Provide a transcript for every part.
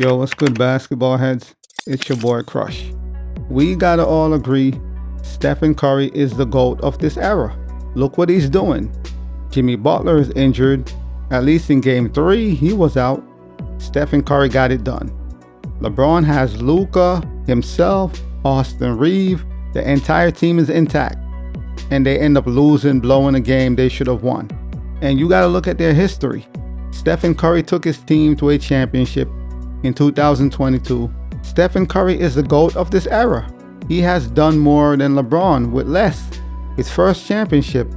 Yo, what's good, basketball heads? It's your boy Crush. We gotta all agree Stephen Curry is the GOAT of this era. Look what he's doing. Jimmy Butler is injured. At least in game 3, he was out. Stephen Curry got it done. LeBron has Luka, himself, Austin Reeves. The entire team is intact. And they end up losing, blowing a game they should have won. And you gotta look at their history. Stephen Curry took his team to a championship in 2022. Stephen Curry is the GOAT of this era. He has done more than LeBron with less. His first championship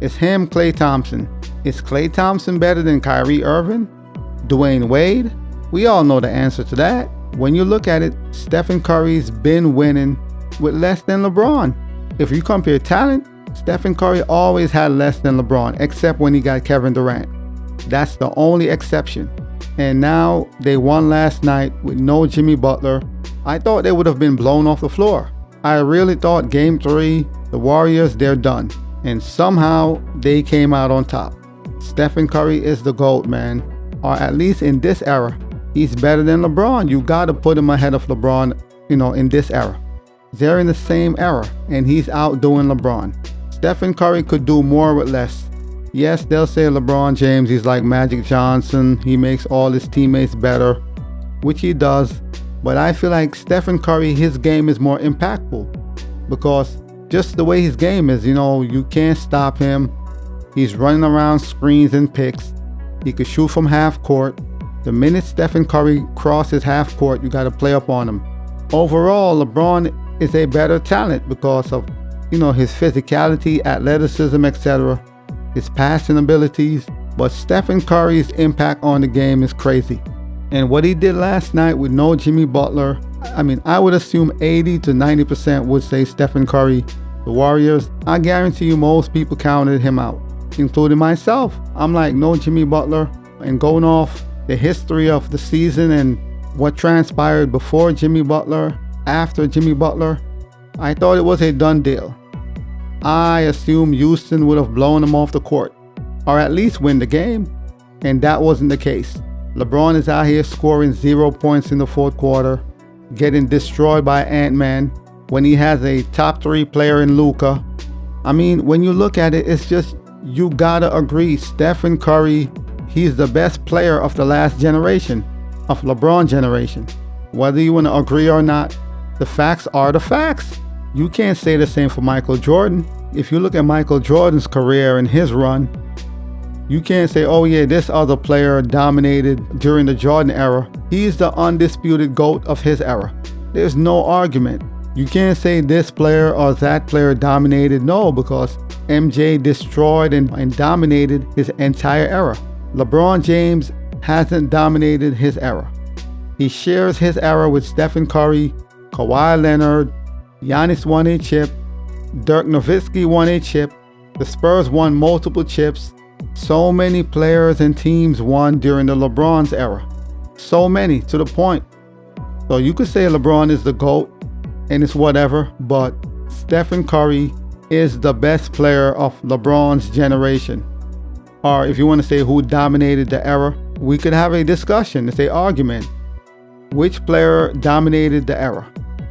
is him, Klay Thompson. Is Klay Thompson better than Kyrie Irving? Dwayne Wade? We all know the answer to that. When you look at it, Stephen Curry's been winning with less than LeBron. If you compare talent, Stephen Curry always had less than LeBron, except when he got Kevin Durant. That's the only exception. And now they won last night with no Jimmy Butler. I thought they would have been blown off the floor. I really thought game 3, the Warriors, they're done. And somehow they came out on top. Stephen Curry is the GOAT, man. Or at least in this era. He's better than LeBron. You gotta put him ahead of LeBron, in this era. They're in the same era and he's outdoing LeBron. Stephen Curry could do more with less. Yes, they'll say LeBron James, he's like Magic Johnson. He makes all his teammates better, which he does. But I feel like Stephen Curry, his game is more impactful because just the way his game is, you can't stop him. He's running around screens and picks. He could shoot from half court. The minute Stephen Curry crosses half court, you got to play up on him. Overall, LeBron is a better talent because of, his physicality, athleticism, etc., his passing abilities. But Stephen Curry's impact on the game is crazy. And what he did last night with no Jimmy Butler, I would assume 80 to 90% would say Stephen Curry. The Warriors, I guarantee you most people counted him out, including myself. I'm like, no Jimmy Butler. And going off the history of the season and what transpired before Jimmy Butler, after Jimmy Butler, I thought it was a done deal. I assumed Houston would have blown him off the court, or at least win the game, and that wasn't the case. LeBron is out here scoring 0 points in the fourth quarter, getting destroyed by Ant-Man when he has a top 3 player in Luka. When you look at it, it's just, you gotta agree, Stephen Curry, he's the best player of the last generation, of LeBron generation. Whether you want to agree or not, the facts are the facts. You can't say the same for Michael Jordan. If you look at Michael Jordan's career and his run, you can't say, oh yeah, this other player dominated during the Jordan era. He's the undisputed GOAT of his era. There's no argument. You can't say this player or that player dominated. No, because MJ destroyed and dominated his entire era. LeBron James hasn't dominated his era. He shares his era with Stephen Curry, Kawhi Leonard, Giannis won a chip, Dirk Nowitzki won a chip, the Spurs won multiple chips. So many players and teams won during the LeBron's era. So many, to the point. So you could say LeBron is the GOAT and it's whatever, but Stephen Curry is the best player of LeBron's generation. Or if you want to say who dominated the era, we could have a discussion, it's an argument. Which player dominated the era?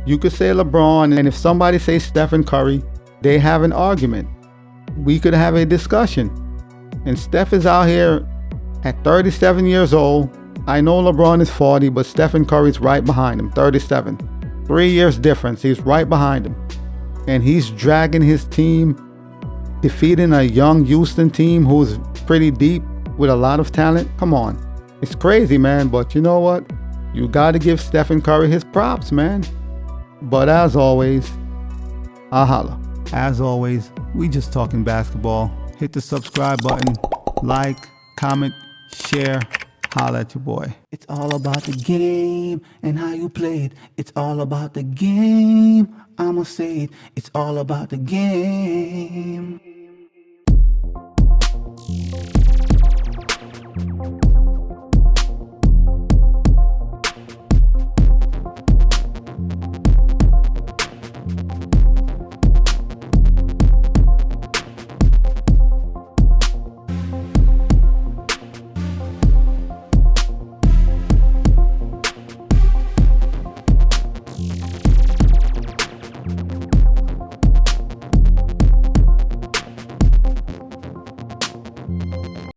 You could say LeBron, and if somebody says Stephen Curry, they have an argument. We could have a discussion. And Steph is out here at 37 years old. I know LeBron is 40, but Stephen Curry's right behind him, 37. 3 years difference, he's right behind him. And he's dragging his team, defeating a young Houston team who's pretty deep with a lot of talent. Come on. It's crazy, man, but you know what? You got to give Stephen Curry his props, man. But as always, I'll holla. As always, we just talking basketball. Hit the subscribe button, like, comment, share. Holla at your boy. It's all about the game and how you play it. It's all about the game. I'ma say it. It's all about the game.